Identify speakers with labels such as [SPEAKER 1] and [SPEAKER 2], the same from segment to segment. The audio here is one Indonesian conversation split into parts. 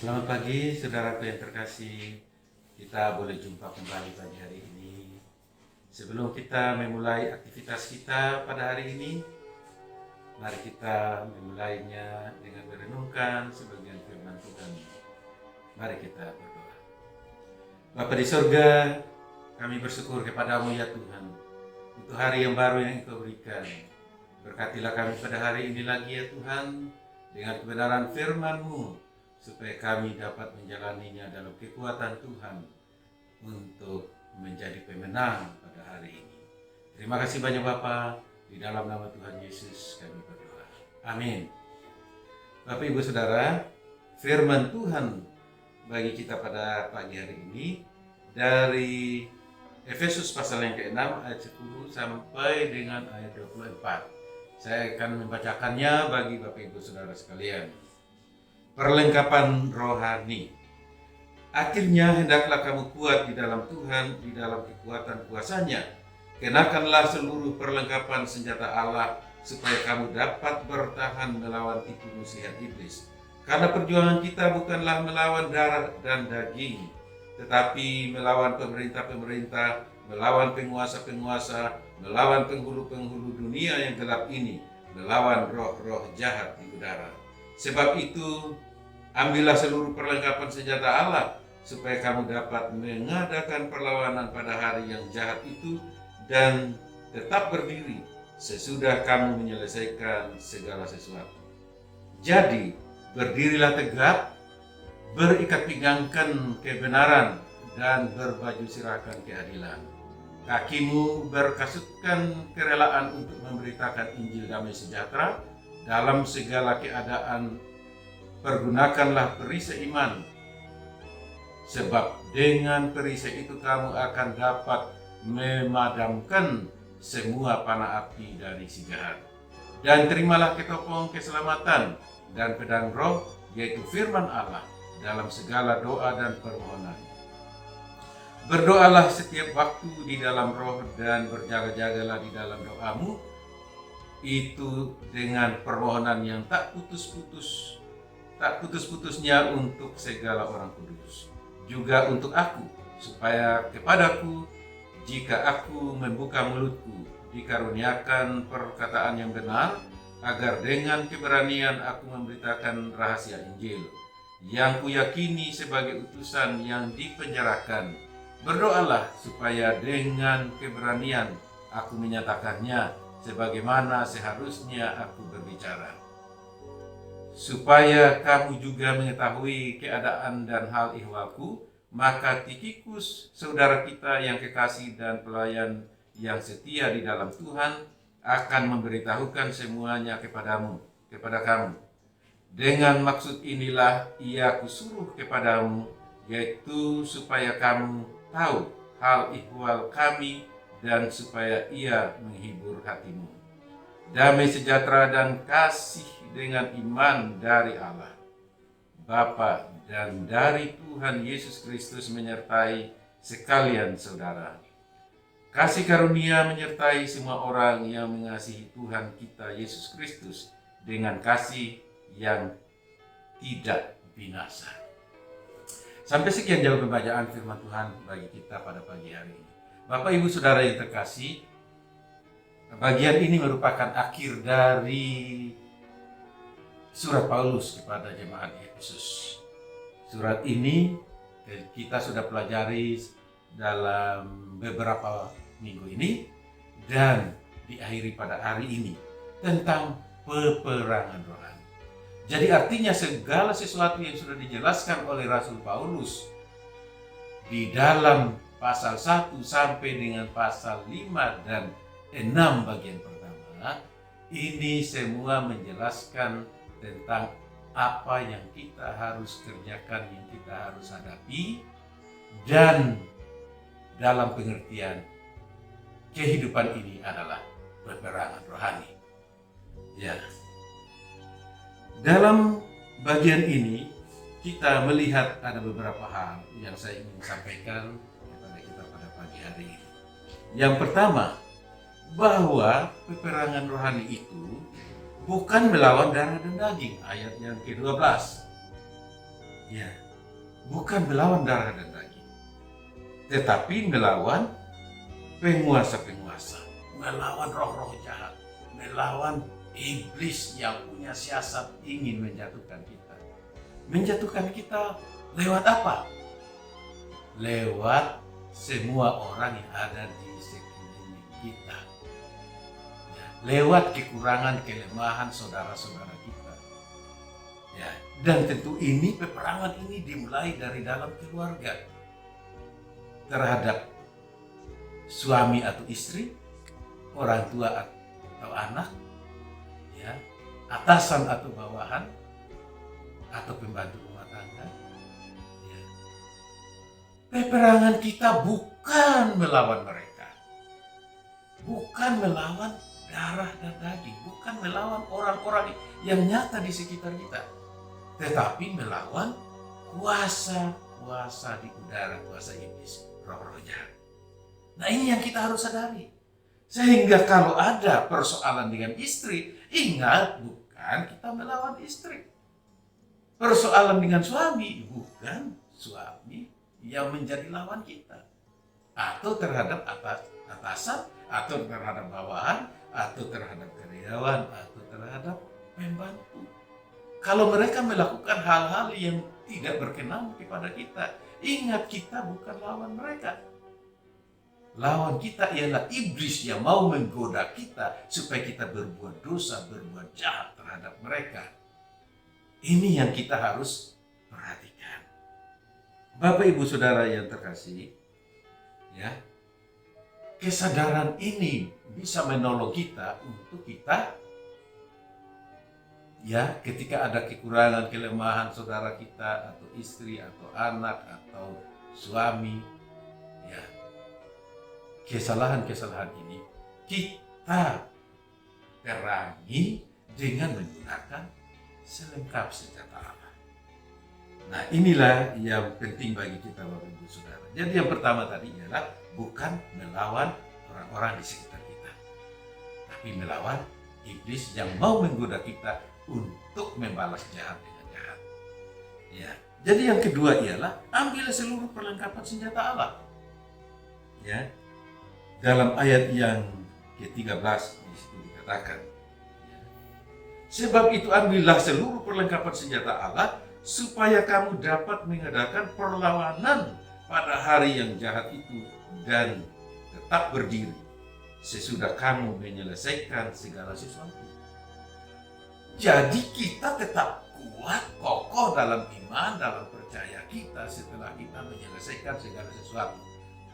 [SPEAKER 1] Selamat pagi, saudaraku yang terkasih. Kita boleh jumpa kembali pagi hari ini. Sebelum kita memulai aktivitas kita pada hari ini, mari kita memulainya dengan merenungkan sebagian firman Tuhan. Mari kita berdoa. Bapa di sorga, kami bersyukur kepadamu ya Tuhan, untuk hari yang baru yang Engkau berikan. Berkatilah kami pada hari ini lagi ya Tuhan, dengan kebenaran firman-Mu, supaya kami dapat menjalaninya dalam kekuatan Tuhan untuk menjadi pemenang pada hari ini. Terima kasih banyak Bapa, di dalam nama Tuhan Yesus kami berdoa. Amin. Bapak Ibu Saudara, firman Tuhan bagi kita pada pagi hari ini dari Efesus pasal yang ke-6 ayat 10 sampai dengan ayat 24. Saya akan membacakannya bagi Bapak Ibu Saudara sekalian. Perlengkapan rohani. Akhirnya hendaklah kamu kuat di dalam Tuhan, di dalam kekuatan kuasa-Nya. Kenakanlah seluruh perlengkapan senjata Allah, supaya kamu dapat bertahan melawan tipu muslihat iblis. Karena perjuangan kita bukanlah melawan darah dan daging, tetapi melawan pemerintah-pemerintah, melawan penguasa-penguasa, melawan penghulu-penghulu dunia yang gelap ini, melawan roh-roh jahat di udara. Sebab itu, ambillah seluruh perlengkapan senjata Allah, supaya kamu dapat mengadakan perlawanan pada hari yang jahat itu dan tetap berdiri sesudah kamu menyelesaikan segala sesuatu. Jadi, berdirilah tegap, berikat pinggangkan kebenaran, dan berbaju sirahkan keadilan. Kakimu berkasutkan kerelaan untuk memberitakan Injil damai sejahtera. Dalam segala keadaan pergunakanlah perisai iman, sebab dengan perisai itu kamu akan dapat memadamkan semua panah api dari si jahat. Dan terimalah ketopong keselamatan dan pedang roh, yaitu firman Allah, dalam segala doa dan permohonan. Berdoalah setiap waktu di dalam roh dan berjaga-jagalah di dalam doamu, itu dengan permohonan yang tak putus-putusnya untuk segala orang kudus, juga untuk aku, supaya kepadaku, jika aku membuka mulutku, dikaruniakan perkataan yang benar, agar dengan keberanian aku memberitakan rahasia Injil, yang kuyakini sebagai utusan yang dipenjarakan. Berdoalah supaya dengan keberanian aku menyatakannya, sebagaimana seharusnya aku berbicara. Supaya kamu juga mengetahui keadaan dan hal ihwalku, maka Tikhikus, saudara kita yang kekasih dan pelayan yang setia di dalam Tuhan, akan memberitahukan semuanya kepada kamu. Dengan maksud inilah ia kusuruh kepadamu, yaitu supaya kamu tahu hal ihwal kami, dan supaya ia menghibur hatimu. Damai sejahtera dan kasih dengan iman dari Allah Bapa dan dari Tuhan Yesus Kristus menyertai sekalian saudara. Kasih karunia menyertai semua orang yang mengasihi Tuhan kita Yesus Kristus dengan kasih yang tidak binasa. Sampai sekian jauh pembacaan firman Tuhan bagi kita pada pagi hari ini. Bapak Ibu Saudara yang terkasih, bagian ini merupakan akhir dari surat Paulus kepada jemaat Efesus. Surat ini kita sudah pelajari dalam beberapa minggu ini dan diakhiri pada hari ini tentang peperangan rohani. Jadi artinya segala sesuatu yang sudah dijelaskan oleh Rasul Paulus di dalam pasal 1 sampai dengan pasal 5 dan 6 bagian pertama, ini semua menjelaskan tentang apa yang kita harus kerjakan, yang kita harus hadapi, dan dalam pengertian kehidupan ini adalah peperangan rohani. Ya. Dalam bagian ini kita melihat ada beberapa hal yang saya ingin sampaikan kepada kita pada pagi hari ini. Yang pertama, bahwa peperangan rohani itu bukan melawan darah dan daging, ayat yang ke-12. Ya, bukan melawan darah dan daging, tetapi melawan penguasa-penguasa, melawan roh-roh jahat, melawan iblis yang punya siasat ingin menjatuhkan kita. Menjatuhkan kita lewat apa? Lewat semua orang yang ada di sekeliling kita. Ya, lewat kekurangan, kelemahan saudara-saudara kita. Ya, dan tentu ini peperangan ini dimulai dari dalam keluarga terhadap suami atau istri, orang tua atau anak, ya, atasan atau bawahan, atau pembantu rumah tangga. Ya. Peperangan kita bukan melawan mereka, bukan melawan darah dan daging, bukan melawan orang-orang yang nyata di sekitar kita, tetapi melawan kuasa-kuasa di udara, kuasa iblis, roh-roh jahat. Nah, ini yang kita harus sadari. Sehingga kalau ada persoalan dengan istri, ingat bukan kita melawan istri. Persoalan dengan suami, bukan suami yang menjadi lawan kita. Atau terhadap atasan, atau terhadap bawahan, atau terhadap karyawan, atau terhadap pembantu. Kalau mereka melakukan hal-hal yang tidak berkenan kepada kita, ingat kita bukan lawan mereka. Lawan kita ialah iblis yang mau menggoda kita supaya kita berbuat dosa, berbuat jahat terhadap mereka. Ini yang kita harus perhatikan. Bapak Ibu Saudara yang terkasih, ya, kesadaran ini bisa menolong kita untuk kita, ya, ketika ada kekurangan, kelemahan saudara kita atau istri atau anak atau suami, ya, kesalahan-kesalahan ini kita perangi dengan menggunakan selengkap senjata Allah. Nah, inilah yang penting bagi kita Bapak Ibu Saudara. Jadi yang pertama tadi ialah bukan melawan orang-orang di sekitar kita, tapi melawan iblis yang mau menggoda kita untuk membalas jahat dengan jahat. Ya, jadi yang kedua ialah ambil seluruh perlengkapan senjata Allah. Ya, dalam ayat yang ke-13 di situ dikatakan, ya, sebab itu ambillah seluruh perlengkapan senjata Allah supaya kamu dapat mengadakan perlawanan pada hari yang jahat itu dan tetap berdiri sesudah kamu menyelesaikan segala sesuatu. Jadi kita tetap kuat, kokoh dalam iman, dalam percaya kita setelah kita menyelesaikan segala sesuatu.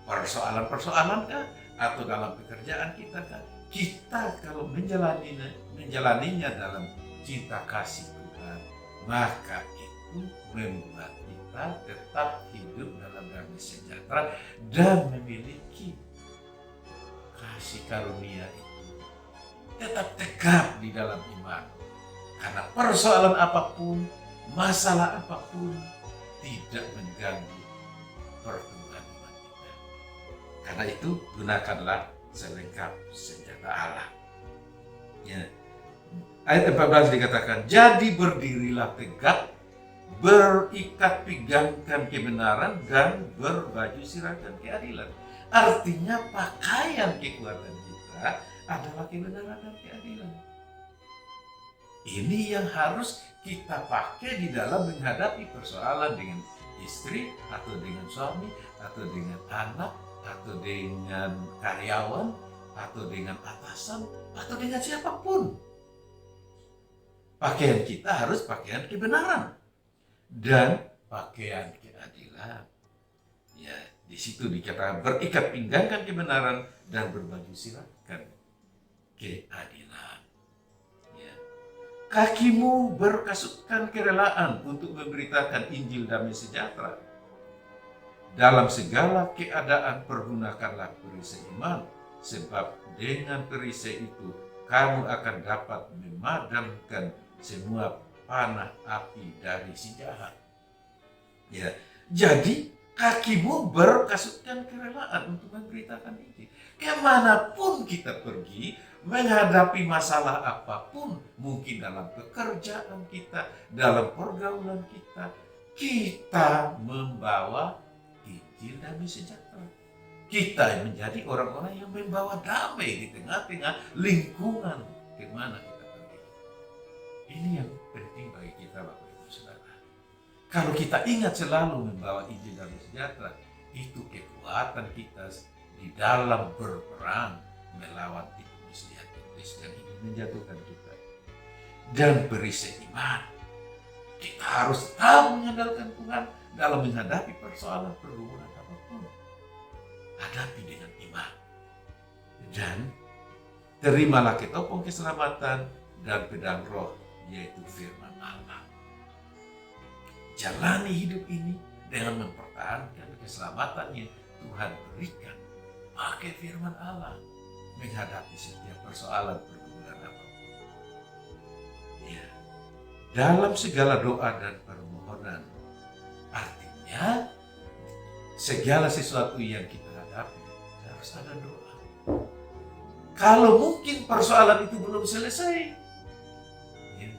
[SPEAKER 1] Persoalan-persoalan kah? Atau dalam pekerjaan kita kah? Kita kalau menjalaninya dalam cinta kasih Tuhan, maka itu membuat kita tetap hidup dalam damai sejahtera dan memiliki kasih karunia itu tetap tegap di dalam iman. Karena persoalan apapun, masalah apapun tidak mengganggu pertumbuhan iman kita. Karena itu gunakanlah selengkap senjata Allah. Ya. Ayat 14 dikatakan, jadi berdirilah tegak, berikat pinggangkan kebenaran dan berbaju sirahkan keadilan. Artinya pakaian kekuatan kita adalah kebenaran dan keadilan. Ini yang harus kita pakai di dalam menghadapi persoalan dengan istri, atau dengan suami, atau dengan anak, atau dengan karyawan, atau dengan atasan, atau dengan siapapun. Pakaian kita harus pakaian kebenaran dan pakaian keadilan. Ya, di situ dikatakan berikat pinggangkan kebenaran dan berbaju sirahkan keadilan. Kakimu berkasutkan kerelaan untuk memberitakan Injil damai sejahtera. Dalam segala keadaan pergunakanlah perisai iman, sebab dengan perisai itu kamu akan dapat memadamkan semua panah api dari si jahat. Ya, jadi kakimu berkasutkan kerelaan untuk memberitakan Injil. Kemanapun kita pergi, menghadapi masalah apapun, mungkin dalam pekerjaan kita, dalam pergaulan kita, kita membawa Injil damai sejahtera. Kita menjadi orang-orang yang membawa damai di tengah-tengah lingkungan kemana kita pergi. Ini yang penting bagi kita, Bapak Ibu Saudara. Kalau kita ingat selalu membawa Injil damai sejahtera, itu kekuatan kita di dalam berperang melawan tipu muslihat iblis yang ingin menjatuhkan kita. Dan beri seiman. Kita harus tahu mengandalkan Tuhan dalam menghadapi persoalan pergumulan apapun. Hadapi dengan iman. Dan terimalah ketopong keselamatan dan pedang roh, yaitu firman Allah. Jalani hidup ini dengan mempertahankan keselamatan yang Tuhan berikan. Pakai firman Allah menghadapi setiap persoalan pergumulan apapun. Ya. Dalam segala doa dan permohonan, artinya segala sesuatu yang kita hadapi harus ada doa. Kalau mungkin persoalan itu belum selesai, ya,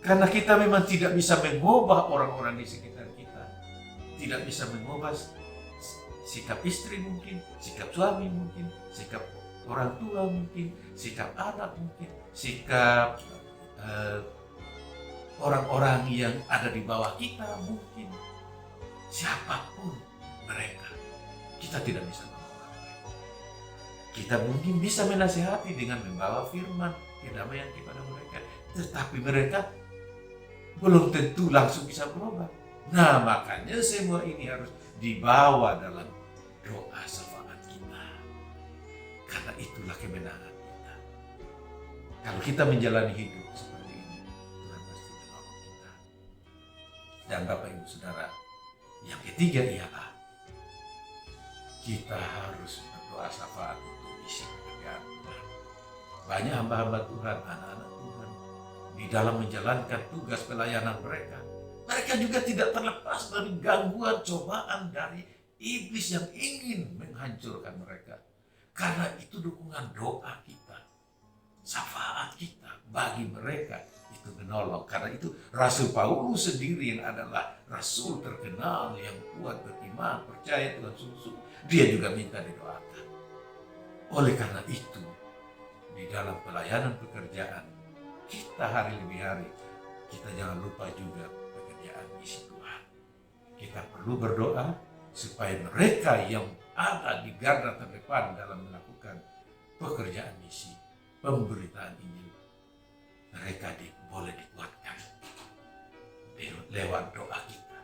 [SPEAKER 1] karena kita memang tidak bisa mengubah orang-orang di sekitar kita, tidak bisa mengubah sikap istri mungkin, sikap suami mungkin, sikap orang tua mungkin, sikap anak mungkin, sikap orang-orang yang ada di bawah kita mungkin, siapapun mereka, kita tidak bisa mengubah mereka. Kita mungkin bisa menasihati dengan membawa firman kedamaian kepada mereka, tetapi mereka belum tentu langsung bisa berubah. Nah, makanya semua ini harus dibawa dalam doa syafaat kita, karena itulah kemenangan kita. Kalau kita menjalani hidup seperti ini, Tuhan pasti menolong kita. Dan Bapak Ibu Saudara, yang ketiga ialah kita harus berdoa syafaat untuk isi pekerjaan Tuhan. Banyak hamba-hamba Tuhan, anak-anak Tuhan, di dalam menjalankan tugas pelayanan mereka, mereka juga tidak terlepas dari gangguan cobaan dari iblis yang ingin menghancurkan mereka. Karena itu dukungan doa kita, syafaat kita bagi mereka itu menolong. Karena itu Rasul Paulus sendiri yang adalah rasul terkenal yang kuat beriman, percaya Tuhan sungguh-sungguh, dia juga minta didoakan. Oleh karena itu, di dalam pelayanan pekerjaan kita hari demi hari, kita jangan lupa juga pekerjaan misi Tuhan. Kita perlu berdoa supaya mereka yang ada di garda terdepan dalam melakukan pekerjaan misi, pemberitaan Injil, mereka boleh dikuatkan lewat doa kita.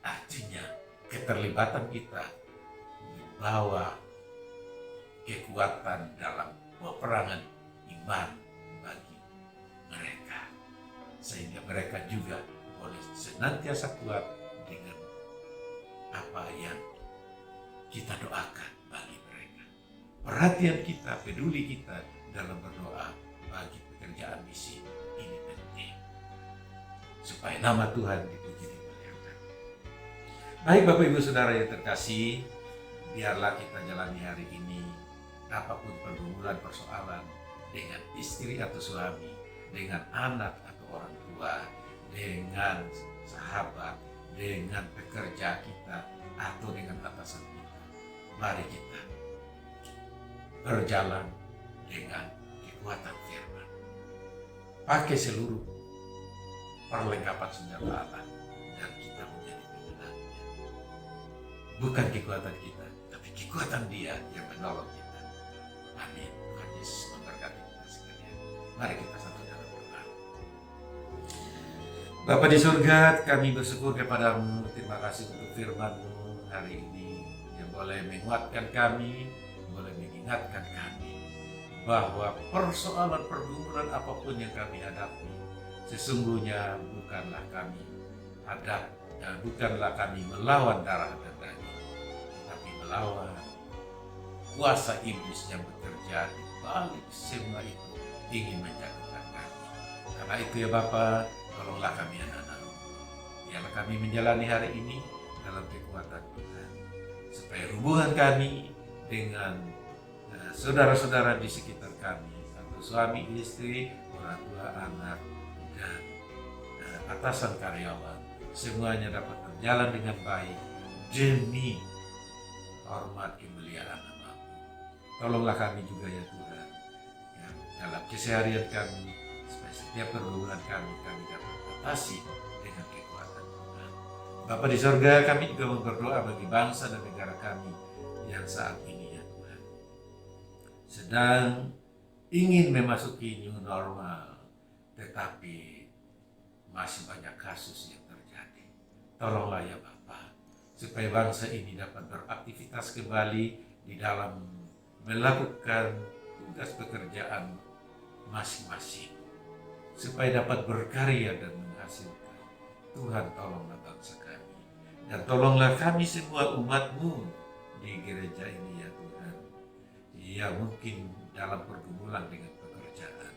[SPEAKER 1] Artinya keterlibatan kita membawa kekuatan dalam peperangan iman bagi mereka, sehingga mereka juga boleh senantiasa kuat dengan apa yang kita doakan bagi mereka. Perhatian kita, peduli kita dalam berdoa bagi pekerjaan misi ini penting, supaya nama Tuhan dipuji dimuliakan. Baik Bapak Ibu Saudara yang terkasih, biarlah kita jalani hari ini apapun pergumulan persoalan dengan istri atau suami, dengan anak atau orang tua, dengan sahabat, dengan pekerja kita, atau dengan atasan kita. Mari kita berjalan dengan kekuatan firman. Pakai seluruh perlengkapan senjata Allah dan kita menjadi pemenangnya. Bukan kekuatan kita, tapi kekuatan Dia yang menolong kita. Amin. Tuhan Yesus memberkati kita sekalian. Mari kita satu dalam doa. Bapa di surga, kami bersyukur kepadamu. Terima kasih untuk firman-Mu hari ini yang boleh menguatkan kami, boleh mengingatkan kami bahwa persoalan pergumulan apapun yang kami hadapi, sesungguhnya bukanlah kami bukanlah kami melawan darah dan daging, tapi melawan kuasa iblis yang bekerja di balik semua itu, ingin menjatuhkan kami. Karena itu ya Bapa, tolonglah kami anak-anak-Mu. Biarlah kami menjalani hari ini dalam kekuatan Tuhan, supaya hubungan kami dengan saudara-saudara di sekitar kami, atau suami istri, orang tua anak, dan atasan karyawan, semuanya dapat berjalan dengan baik demi hormat kemuliaan nama-Mu. Tolonglah kami juga ya Tuhan, yang dalam keseharian kami, supaya setiap pergumulan kami dapat atasi dengan kekuatan Tuhan. Bapa di sorga, kami juga berdoa bagi bangsa dan negara kami yang saat ini ya Tuhan sedang ingin memasuki new normal, tetapi masih banyak kasus yang terjadi. Tolonglah ya Bapa, supaya bangsa ini dapat beraktivitas kembali di dalam melakukan tugas pekerjaan masing-masing, supaya dapat berkarya dan menghasilkan. Tuhan, tolonglah bangsa kami, dan tolonglah kami semua umat-Mu di gereja ini ya Tuhan, yang mungkin dalam pergumulan dengan pekerjaan,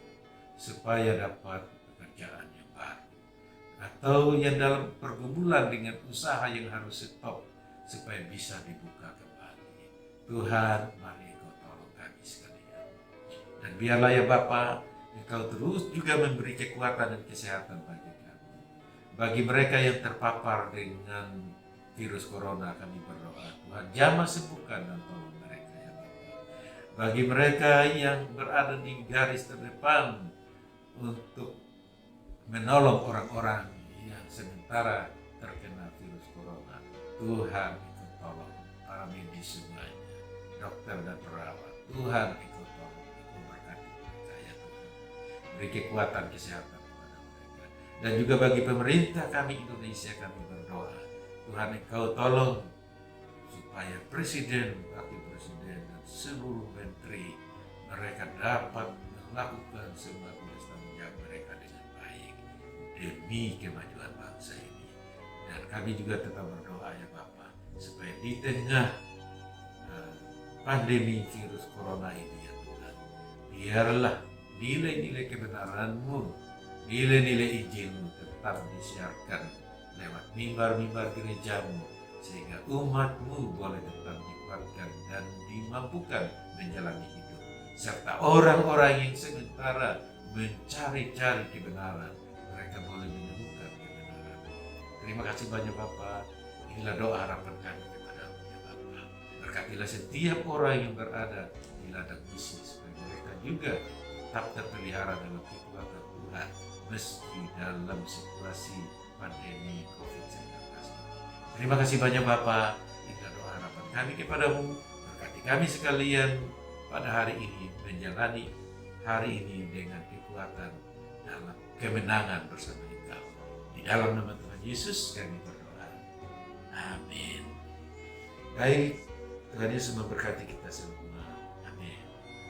[SPEAKER 1] supaya dapat pekerjaan yang baru, atau yang dalam pergumulan dengan usaha yang harus stop, supaya bisa dibuka kembali. Tuhan, mari Engkau tolong kami sekalian. Dan biarlah ya Bapa, Engkau terus juga memberi kekuatan dan kesehatan bagi kami. Bagi mereka yang terpapar dengan virus corona, kami berdoa, Tuhan jamah sembuhkan dan tolong mereka ya Bapa. Bagi mereka yang berada di garis terdepan untuk menolong orang-orang yang sementara terkena virus corona, Tuhan Engkau tolong para medis semuanya, dokter dan perawat. Tuhan Engkau tolong, Engkau berkati mereka ya Tuhan. Beri kekuatan kesehatan kepada mereka. Dan juga bagi pemerintah kami Indonesia, kami berdoa, Tuhan Engkau tolong supaya presiden, wakil presiden dan seluruh menteri mereka dapat melakukan semua tugas tanggung jawab mereka dengan baik demi kemajuan bangsa ini. Dan kami juga tetap berdoa ya Bapa, supaya di tengah pandemi virus corona ini ya Tuhan, biarlah nilai-nilai kebenaran-Mu, nilai-nilai Injil-Mu tetap disiarkan lewat mimbar-mimbar gereja-Mu, sehingga umat-Mu boleh tetap dikuatkan dan dimampukan menjalani hidup, serta orang-orang yang sementara mencari-cari kebenaran, mereka boleh menemukan kebenaran. Terima kasih banyak Bapa. Inilah doa harapan kami kepada-Mu ya Bapa. Berkatilah setiap orang yang berada di ladang misi, supaya mereka juga tetap terpelihara dalam kekuatan Tuhan meski dalam situasi pandemi COVID-19. Terima kasih banyak Bapa. Inilah doa harapan kami kepada-Mu. Berkati kami sekalian pada hari ini, menjalani hari ini dengan kekuatan dalam kemenangan bersama Engkau. Di dalam nama Tuhan Yesus kami berdoa. Amin. Baik, Tuhan Yesus memberkati kita semua.